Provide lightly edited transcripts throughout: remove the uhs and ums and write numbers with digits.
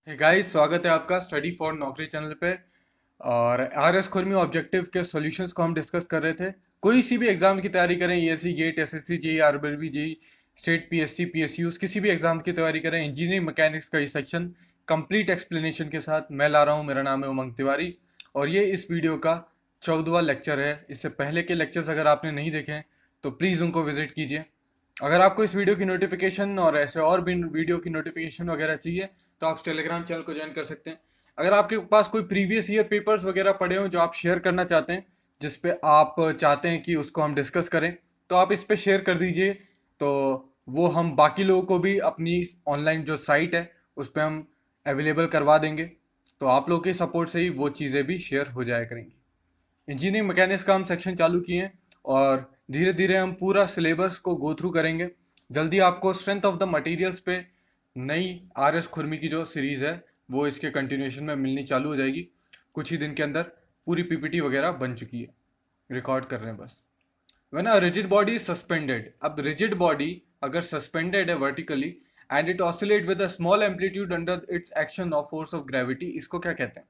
Guys, स्वागत है आपका स्टडी फॉर नौकरी चैनल पे। और आर एस खुरमी ऑब्जेक्टिव के सॉल्यूशंस को हम डिस्कस कर रहे थे। कोई सी भी एग्जाम की तैयारी करें, ESC GATE, SSC JE, RRB JE, state PSC PSUs, किसी भी एग्जाम की तैयारी करें, इंजीनियरिंग मैकेनिक्स का ये सेक्शन कंप्लीट एक्सप्लेनेशन के साथ मैं ला रहा हूँ। मेरा नाम है उमंग तिवारी और ये इस वीडियो का 14वां लेक्चर है। इससे पहले के लेक्चर्स अगर आपने नहीं देखे हैं तो प्लीज़ उनको विजिट कीजिए। अगर आपको इस वीडियो की नोटिफिकेशन और ऐसे और भी वीडियो की नोटिफिकेशन वगैरह चाहिए तो आप टेलीग्राम चैनल को ज्वाइन कर सकते हैं। अगर आपके पास कोई प्रीवियस ईयर पेपर्स वगैरह पड़े हो जो आप शेयर करना चाहते हैं, जिस पे आप चाहते हैं कि उसको हम डिस्कस करें, तो आप इस पे शेयर कर दीजिए। तो वो हम बाकी लोगों को भी अपनी ऑनलाइन जो साइट है उस पर हम अवेलेबल करवा देंगे। तो आप लोगों के सपोर्ट से ही वो चीज़ें भी शेयर हो जाया करेंगी। इंजीनियरिंग मैकेनिक्स का हम सेक्शन चालू किए हैं और धीरे धीरे हम पूरा सिलेबस को गो थ्रू करेंगे। जल्दी आपको स्ट्रेंथ ऑफ द मटेरियल्स पे नई आर एस खुरमी की जो सीरीज़ है वो इसके कंटिन्यूएशन में मिलनी चालू हो जाएगी। कुछ ही दिन के अंदर पूरी पीपीटी वगैरह बन चुकी है, रिकॉर्ड कर रहे हैं बस। When a rigid body is suspended, अब rigid body अगर suspended है vertically and it oscillate with a small amplitude under its action of force of gravity, इसको क्या कहते हैं?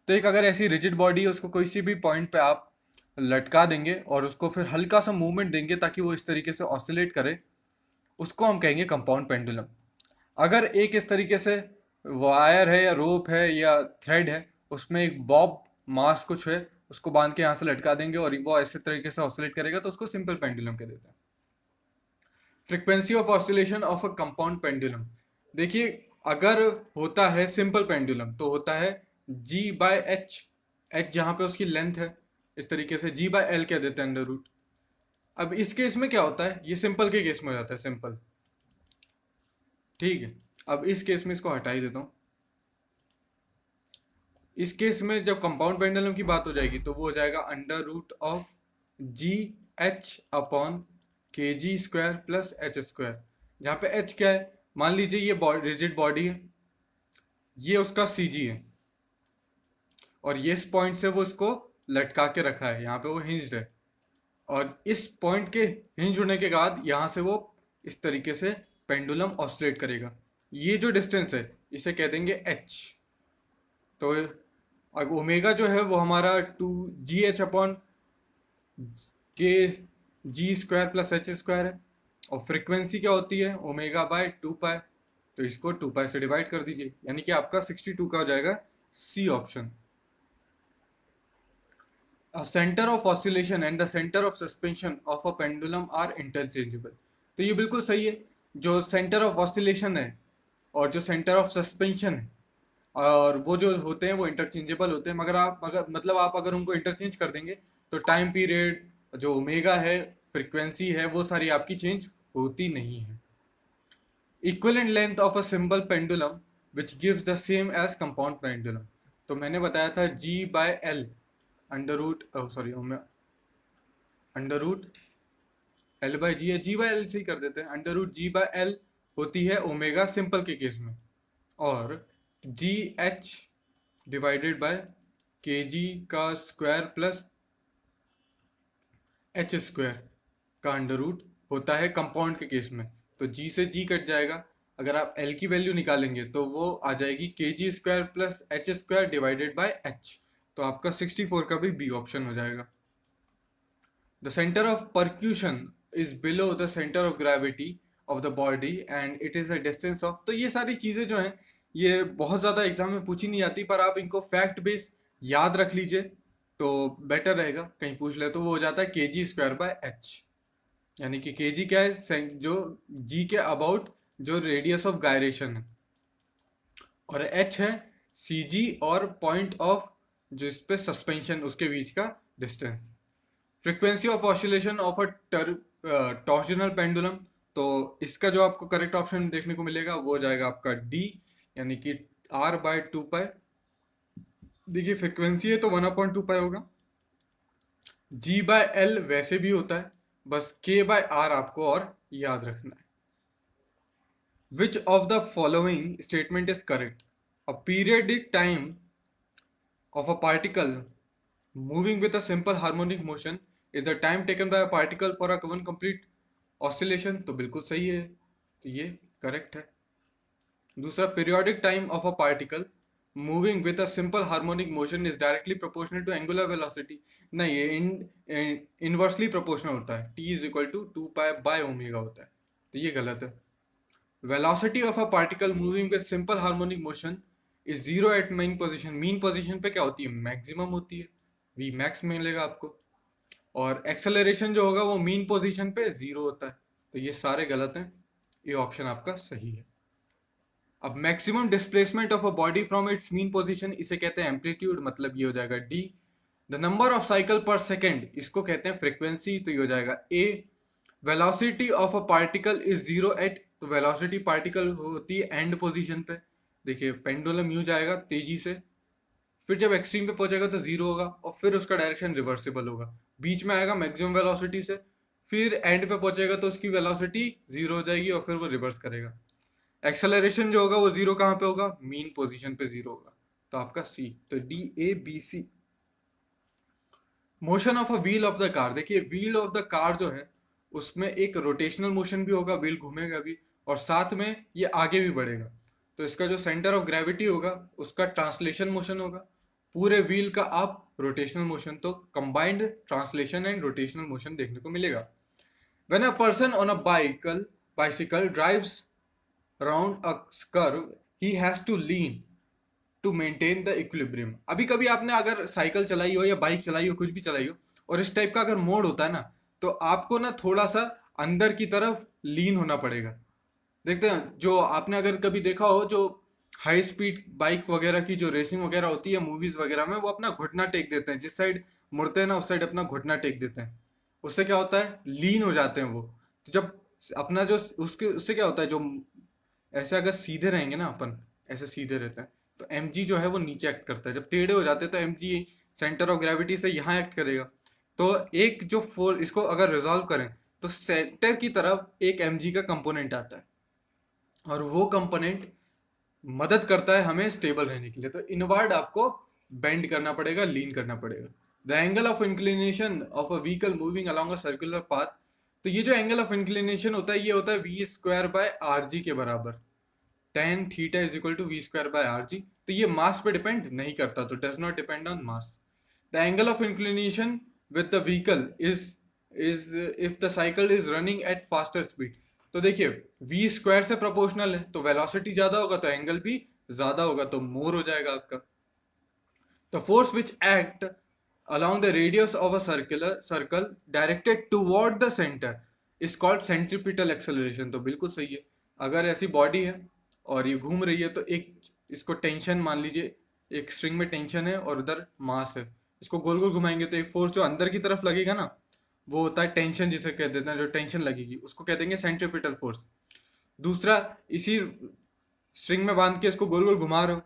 तो एक अगर ऐसी रिजिड बॉडी है उसको किसी भी पॉइंट पे आप लटका देंगे और उसको फिर हल्का सा मूवमेंट देंगे ताकि वो इस तरीके से ऑसिलेट करे, उसको हम कहेंगे कंपाउंड पेंडुलम। अगर एक इस तरीके से वायर है या रोप है या थ्रेड है, उसमें एक बॉब मास कुछ है, उसको बांध के यहाँ से लटका देंगे और वो ऐसे तरीके से ऑसिलेट करेगा, तो उसको सिंपल पेंडुलम कह देते हैं। Frequency of oscillation of a compound pendulum, देखिए अगर होता है सिंपल पेंडुलम तो होता है जी बाय एच। एच जहाँ पे उसकी लेंथ है, इस तरीके से जी बाय एल कह देते हैं, अंडर रूट। अब इस केस में क्या होता है, ये सिंपल के केस में हो जाता है सिंपल, ठीक है। अब इस केस में इसको हटा ही देता हूँ। इस केस में जब कंपाउंड पेंडुलम की बात हो जाएगी तो वो हो जाएगा under root of G H upon के G square plus H square. जहाँ पे एच क्या है, मान लीजिए ये रिजिड बॉडी है, ये उसका सी जी है और ये इस पॉइंट से वो इसको लटका के रखा है, यहाँ पे वो हिंज्ड है। और इस पॉइंट के हिंज होने के बाद यहाँ से वो इस तरीके से पेंडुलम ऑसिलेट करेगा। ये जो डिस्टेंस है इसे कह देंगे एच। तो अब ओमेगा जो है वो हमारा टू जी एच अपॉन के G square plus H square है। और फ्रीक्वेंसी क्या होती है, ओमेगा बाय टू पाई। तो इसको टू पाई से डिवाइड कर दीजिए, यानी कि आपका 62 का हो जाएगा C option. Centre of oscillation and the centre of suspension of a pendulum are interchangeable. तो ये बिल्कुल सही है। जो सेंटर ऑफ ऑसिलेशन है और जो सेंटर ऑफ सस्पेंशन है, और वो जो होते हैं वो इंटरचेंजेबल होते हैं, मगर आप अगर मतलब आप अगर उनको इंटरचेंज कर देंगे तो टाइम पीरियड, जो ओमेगा है, फ्रिक्वेंसी है, वो सारी आपकी चेंज होती नहीं है। Equivalent length of a simple pendulum which gives the same as compound pendulum. तो मैंने बताया था G by L under root, sorry, under root L by G है, जी बाय एल से ही कर देते हैं। Under root G by L होती है ओमेगा सिंपल के केस में, और जी एच डिवाइडेड बाय के जी का स्क्वायर प्लस एच स्क्वायर का अंडर रूट होता है कंपाउंड के केस में। तो जी से जी कट जाएगा, अगर आप एल की वैल्यू निकालेंगे तो वो आ जाएगी के G square plus H square divided by H. तो आपका 64 का भी बी ऑप्शन हो जाएगा। The centre of percussion is below the centre of gravity of the body and it is a distance of. तो ये सारी चीज़ें जो हैं ये बहुत ज़्यादा एग्जाम में पूछी नहीं जाती, पर आप इनको फैक्ट बेस याद रख लीजिए तो बेटर रहेगा। कहीं पूछ ले तो वो हो जाता है के जी स्क्वायर बाय एच, यानी कि के जी क्या है, जो जी के अबाउट जो रेडियस ऑफ गायरेशन है, और एच है सी जी और पॉइंट ऑफ जिस पे सस्पेंशन उसके बीच का distance. Frequency of oscillation of a torsional pendulum, तो इसका जो आपको करेक्ट ऑप्शन देखने को मिलेगा वो हो जाएगा आपका डी, यानी कि आर बाय टू पाई। देखिए फ्रीक्वेंसी है तो 1/2 पाई होगा। जी बाय एल वैसे भी होता है, बस के बाय आर आपको और याद रखना है। Which of the following statement is correct, a periodic time of a particle moving with a simple harmonic motion is the time taken by a particle for a one complete oscillation। तो बिल्कुल सही है, तो ये correct है। दूसरा, periodic time of a particle moving with a simple harmonic motion is directly proportional to angular velocity. नहीं, ये इनवर्सली प्रोपोर्शनल होता है, T is equal to 2 pi by omega होता है, तो ये गलत है। Velocity of a particle moving with simple harmonic motion is zero at mean position. Mean position पे क्या होती है, मैक्सिमम होती है, वी मैक्स मिलेगा आपको। और एक्सेलरेशन जो होगा वो मीन पोजीशन पे जीरो होता है, तो ये सारे गलत हैं, ये ऑप्शन आपका सही है। अब maximum displacement of a body from its mean position, इसे कहते हैं एम्पलीट्यूड, मतलब ये हो जाएगा D. The number of cycle per second, इसको कहते हैं फ्रीक्वेंसी, तो ये हो जाएगा A. Velocity of a particle is zero at, तो वेलोसिटी पार्टिकल होती है एंड पोजीशन पे। देखिए पेंडुलम यूं जाएगा तेजी से, फिर जब एक्सट्रीम पे पहुंचेगा तो जीरो होगा, और फिर उसका डायरेक्शन रिवर्सिबल होगा, बीच में आएगा मैक्सिमम वेलोसिटी से, फिर एंड पे पहुंचेगा तो उसकी वेलोसिटी जीरो हो जाएगी और फिर वो रिवर्स करेगा। एक्सेलरेशन जो होगा वो जीरो कहाँ पे होगा, मीन पोजीशन पे जीरो होगा, तो आपका सी, तो D A B C. Motion of a wheel of the car, देखिए व्हील ऑफ द कार जो है उसमें एक रोटेशनल मोशन भी होगा, व्हील घूमेगा भी, और साथ में ये आगे भी बढ़ेगा, तो इसका जो सेंटर ऑफ ग्रेविटी होगा उसका ट्रांसलेशन मोशन होगा, पूरे व्हील का आप रोटेशनल मोशन, तो combined translation and rotational motion देखने को मिलेगा। When a person on a bicycle drives around a curve, he has to lean to maintain the equilibrium. अभी कभी आपने अगर साइकिल चलाई हो या बाइक चलाई हो, कुछ भी चलाई हो, और इस टाइप का अगर मोड होता है ना, तो आपको ना थोड़ा सा अंदर की तरफ लीन होना पड़ेगा। देखते हैं, जो आपने अगर कभी देखा हो, जो हाई स्पीड बाइक वगैरह की जो रेसिंग वगैरह होती है मूवीज वगैरह में, वो अपना घुटना टेक देते हैं, जिस साइड मुड़ते हैं ना उस साइड अपना घुटना टेक देते हैं। उससे क्या होता है, लीन हो जाते हैं वो। तो जब अपना जो उसके उससे क्या होता है, जो ऐसे अगर सीधे रहेंगे ना अपन, ऐसे सीधे रहते हैं, तो mg जो है वो नीचे एक्ट करता है, जब टेढ़े हो जाते हैं तो mg सेंटर ऑफ ग्रेविटी से यहाँ एक्ट करेगा। तो एक जो फोर्स, इसको अगर रिजॉल्व करें तो सेंटर की तरफ एक mg का कंपोनेंट आता है, और वो कंपोनेंट मदद करता है हमें स्टेबल रहने के लिए, तो इनवर्ड आपको बेंड करना पड़ेगा, लीन करना पड़ेगा। The angle of inclination of a vehicle moving along a circular path, तो ये जो एंगल ऑफ इंक्लिनेशन होता है ये होता है v square by r g के बराबर। Tan theta is equal to v square by r g, तो ये मास पे डिपेंड नहीं करता, तो does not depend on mass. The angle of inclination with the vehicle is if the cycle is running at faster speed, तो देखिए v square से proportional है, तो वेलोसिटी ज्यादा होगा तो एंगल भी ज्यादा होगा, तो मोर हो जाएगा आपका। The force which act along the radius of a circle directed toward the center is called centripetal acceleration, तो बिल्कुल सही है। अगर ऐसी बॉडी है और ये घूम रही है, तो एक इसको टेंशन मान लीजिए, एक स्ट्रिंग में टेंशन है और उधर मास है, इसको गोल गोल घुमाएंगे तो एक फोर्स जो अंदर की तरफ लगेगा ना, वो होता है टेंशन, जिसे कह देते हैं, जो टेंशन लगेगी उसको कह देंगे सेंट्रीपिटल फोर्स। दूसरा, इसी स्ट्रिंग में बांध के इसको गोल गोल घुमा रहे हो,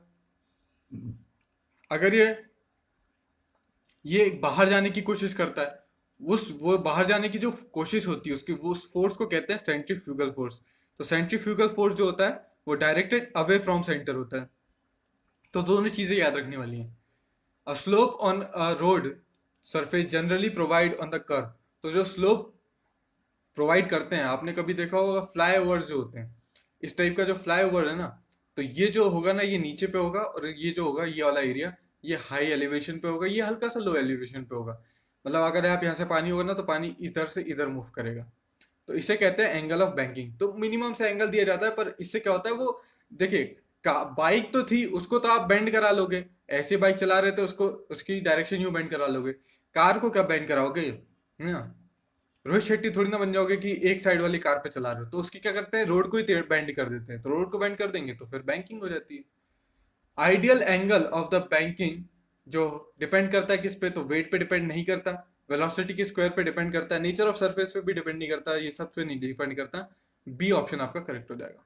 अगर ये बाहर जाने की कोशिश करता है, उस वो बाहर जाने की जो कोशिश होती है उसकी, वो उस फोर्स को कहते हैं सेंट्रीफ्यूगल फोर्स। तो सेंट्रीफ्यूगल फोर्स जो होता है वो डायरेक्टेड अवे फ्रॉम सेंटर होता है, तो दोनों चीजें याद रखने वाली हैं। A slope on a road surface generally provide on the curve, तो जो स्लोप प्रोवाइड करते हैं, आपने कभी देखा होगा फ्लाई ओवर जो होते हैं, इस टाइप का जो फ्लाई ओवर है ना, तो ये जो होगा ना ये नीचे पे होगा, और ये जो होगा ये वाला एरिया ये हाई एलिवेशन पे होगा, ये हल्का सा लो एलिवेशन पे होगा। मतलब अगर आप यहाँ से पानी होगा ना तो पानी इधर से इधर मूव करेगा, तो इसे कहते हैं एंगल ऑफ बैंकिंग। तो मिनिमम से एंगल दिया जाता है, पर इससे क्या होता है वो, देखिए बाइक तो थी उसको तो आप बेंड करा लोगे, ऐसे बाइक चला रहे थे उसको उसकी डायरेक्शन यूं बेंड करा लोगे, कार को क्या बेंड कराओगे, है ना। रोहित शेट्टी थोड़ी ना बन जाओगे कि एक साइड वाली कार पे चला रहे हो, तो उसकी क्या करते हैं, रोड को ही बेंड कर देते हैं, तो रोड को बेंड कर देंगे तो फिर बैंकिंग हो जाती है। Ideal angle of the banking जो डिपेंड करता है किस पे, तो वेट पे डिपेंड नहीं करता, वेलोसिटी के स्क्वायर पे डिपेंड करता है, नेचर ऑफ सरफेस पे भी डिपेंड नहीं करता, ये सब पे नहीं डिपेंड करता। बी ऑप्शन आपका करेक्ट हो जाएगा।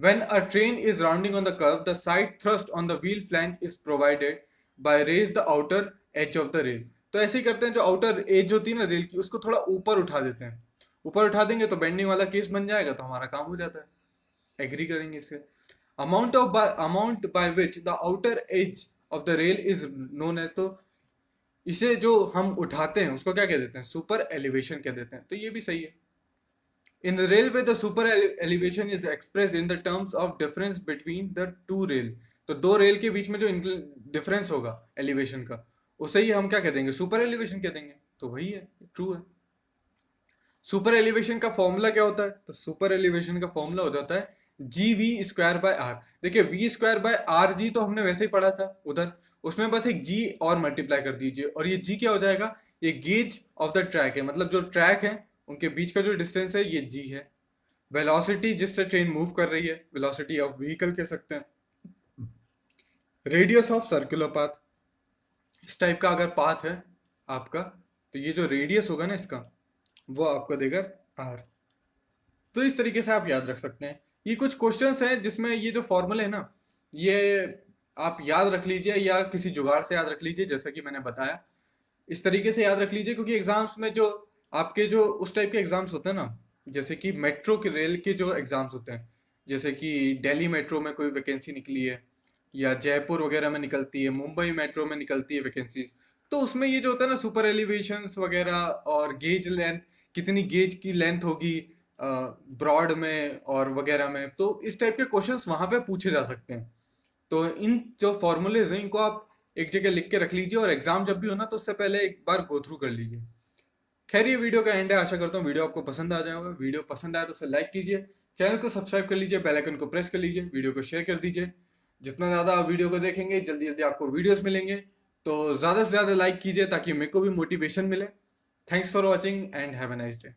When a train is rounding on the curve, the side thrust on the wheel flange is provided by raise the outer edge of the rail. तो ऐसे ही करते हैं, जो आउटर एज होती है ना रेल की, उसको थोड़ा ऊपर उठा देते हैं, ऊपर उठा देंगे तो बेंडिंग वाला केस बन जाएगा, तो हमारा काम हो जाता है। एग्री करेंगे इससे। Amount by which the outer edge of the rail is known as, तो इसे जो हम उठाते हैं उसको क्या कह देते हैं, सुपर एलिवेशन कह देते हैं, तो ये भी सही है। In the railway the super elevation is express in the terms of difference between the two rail. तो दो रेल के बीच में जो डिफरेंस होगा एलिवेशन का, उसे ही हम क्या कह देंगे, सुपर एलिवेशन कह देंगे। तो वही है, ट्रू है। सुपर एलिवेशन का फॉर्मूला क्या होता है? तो सुपर एलिवेशन का फॉर्मूला हो जाता है g v square by r. देखिए v square by r g तो हमने वैसे ही पढ़ा था उधर, उसमें बस एक जी और मल्टीप्लाई कर दीजिए और ये जी क्या हो जाएगा, ये गेज ऑफ द ट्रैक है, मतलब जो ट्रैक है उनके बीच का जो डिस्टेंस है ये जी है। वेलोसिटी जिससे ट्रेन मूव कर रही है, वेलोसिटी ऑफ व्हीकल कह सकते हैं। रेडियस ऑफ सर्कुलर पाथ, इस टाइप का अगर पाथ है आपका, तो ये जो रेडियस होगा ना इसका, वो आपको देगा आर। तो इस तरीके से आप याद रख सकते हैं। ये कुछ क्वेश्चंस हैं जिसमें ये जो फॉर्मूले है ना, ये आप याद रख लीजिए या किसी जुगाड़ से याद रख लीजिए, जैसा कि मैंने बताया। इस तरीके से याद रख लीजिए क्योंकि एग्जाम्स में जो आपके जो उस टाइप के एग्जाम्स होते हैं ना, जैसे कि मेट्रो के रेल के जो एग्जाम्स होते हैं, जैसे कि दिल्ली मेट्रो में कोई वैकेंसी निकली है या जयपुर वगैरह में निकलती है, मुंबई मेट्रो में निकलती है वैकेंसीज, तो उसमें ये जो होता है ना सुपर एलिवेशंस वगैरह और गेज लेंथ, कितनी गेज की लेंथ होगी ब्रॉड में और वगैरह में, तो इस टाइप के क्वेश्चंस वहां पे पूछे जा सकते हैं। तो इन जो फॉर्मूलेज हैं इनको आप एक जगह लिख के रख लीजिए और एग्जाम जब भी हो ना तो उससे पहले एक बार गो थ्रू कर लीजिए। खैर ये वीडियो का एंड है, आशा करता हूँ वीडियो आपको पसंद आ जाएगा। वीडियो पसंद आया तो उसे लाइक कीजिए, चैनल को सब्सक्राइब कर लीजिए, बेल आइकन को प्रेस कर लीजिए, वीडियो को शेयर कर दीजिए। जितना ज़्यादा आप वीडियो को देखेंगे जल्दी जल्दी आपको वीडियोस मिलेंगे, तो ज़्यादा से ज़्यादा लाइक कीजिए ताकि मेरे को भी मोटिवेशन मिले। Thanks for watching and have a nice day.